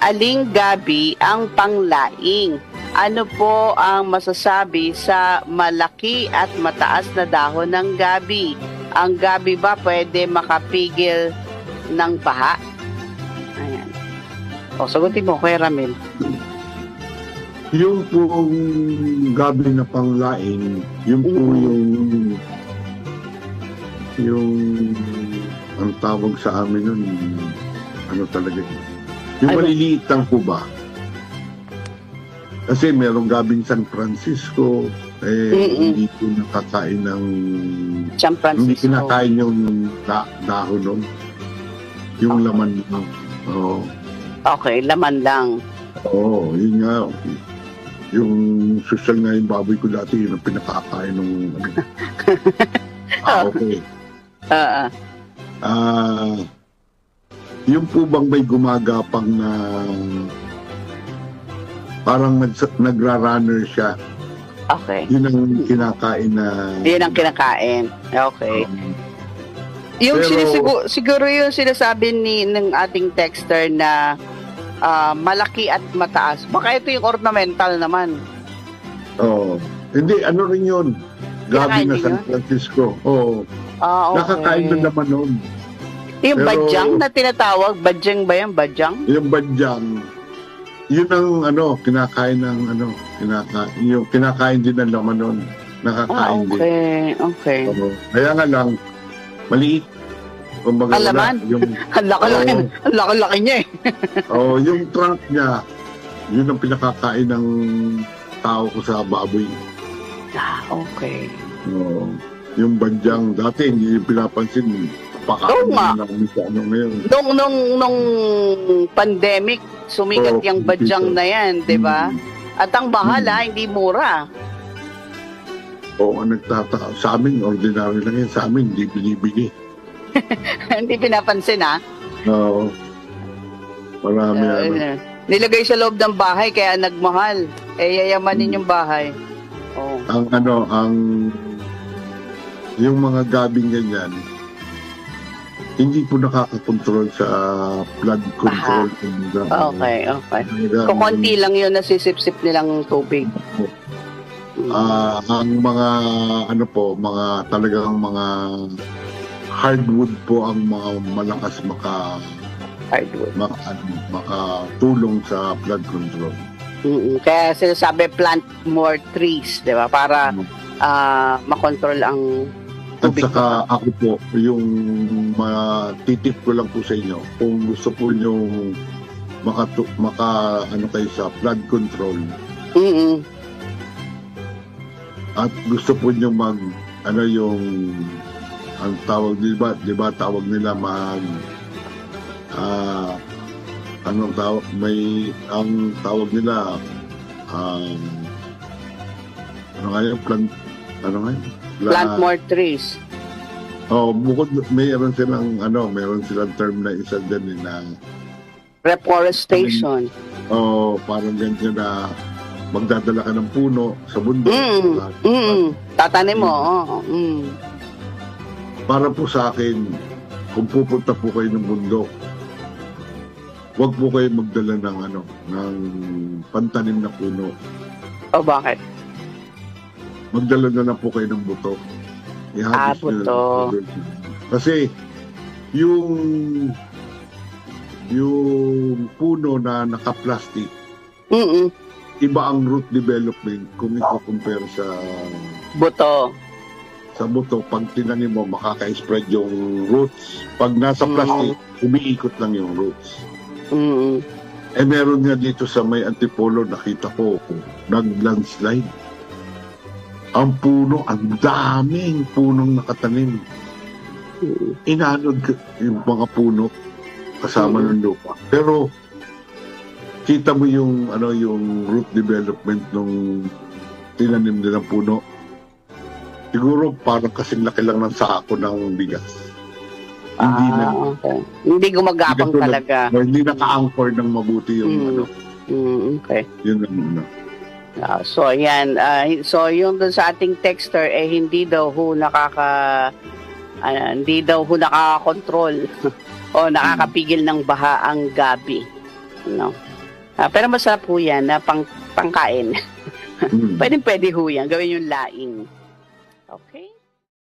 aling gabi ang panglaing? Ano po ang masasabi sa malaki at mataas na dahon ng gabi? Ang gabi ba pwede makapigil ng baha? Ayan. O, sagutin mo, Kuya Ramil. Yung pong gabi na panglaing, yung po yung ang tawag sa amin nun, ano talaga yun? Yung maliliit lang po ba? Kasi merong gabing San Francisco, hindi po nakakain ng... San Francisco. Hindi kinakain yung dahon nun. Yung laman lang. Oo. Okay, laman lang. Oo, yun nga. Yung social nga yung baboy ko dati, yun ang pinakakain ng... okay. Yung po bang may gumagapang na parang nagra-runner siya. Okay. Yun ang kinakain na... Yun ang kinakain. Okay. Yung pero, siguro yung sinasabi ng ating texter na malaki at mataas. Baka ito yung ornamental naman. Oo. Hindi, ano rin yun? Gabi na San Francisco. Oo. Okay. Nakakain na naman nun. Yung pero, badyang na tinatawag, badyang ba yan? Badyang? Yung badyang, yun ang kinakain ng yung kinakain din ng laman nun. Nakakain din. Okay. Kaya nga lang, maliit. Kumbaga, alaman? Ang laki-laki niya eh. Yung trunk niya, yun ang pinakakain ng tao ko sa baboy. Okay. Yung badyang, dati hindi pinapansin. Oo nga. Ngayon. Nung pandemic, sumikat yung badyang na yan, di ba? At ang bahala, hindi mura. Oo, nagtataka. Sa amin, ordinary lang yan. Sa amin, hindi binibili. Hindi pinapansin, ha? Oo. Marami nilagay sa loob ng bahay, kaya nagmahal. Yayamanin yung bahay. Yung mga gabing ganyan, hindi po nakakakontrol sa flood control. Okay. Kukunti lang yun nasisip-sip nilang tubig. Ang mga mga talagang mga hardwood po ang mga malakas makatulong sa flood control. Kaya sinasabi plant more trees, di ba? Para makontrol ang tubig. At saka ako po, yung titip ko lang po sa inyo, kung gusto po nyo kayo sa flood control, at gusto po nyo ang tawag, di ba tawag nila ang tawag nila plant more trees. Bukod mayroon silang term na isa din na reforestation. Parang ganyan na magdadala ka ng puno sa bundok. Tatanim mo. Para po sa akin, kung pupunta po kayo ng bundok, huwag po kayo magdala ng pantanim na puno. Bakit? Magdala na lang po kayo ng buto. Buto. Kasi yung puno na naka-plastic, iba ang root development kung i-compare sa buto. Sa buto, pag tinanim mo, makaka-spread yung roots. Pag nasa plastic, umiikot lang yung roots. Meron nga dito sa may Antipolo, nakita ko, nag-landslide. Ang puno, ang daming punong nakatanim. Inanod yung mga puno kasama ng lupa. Pero kita mo yung root development nung tinanim nilang puno. Siguro parang kasing laki lang ng sako ng bigas. Okay. Hindi gumagapang talaga. Hindi naka-anchor ng mabuti yung Okay. Yun ang so ayan, so yung dun sa ating texter hindi daw nakaka-control o nakakapigil ng baha ang gabi. No? Pero masarap ho yan na pangkain. Mm. Pwede ho yan. Gawin yung laing. Okay?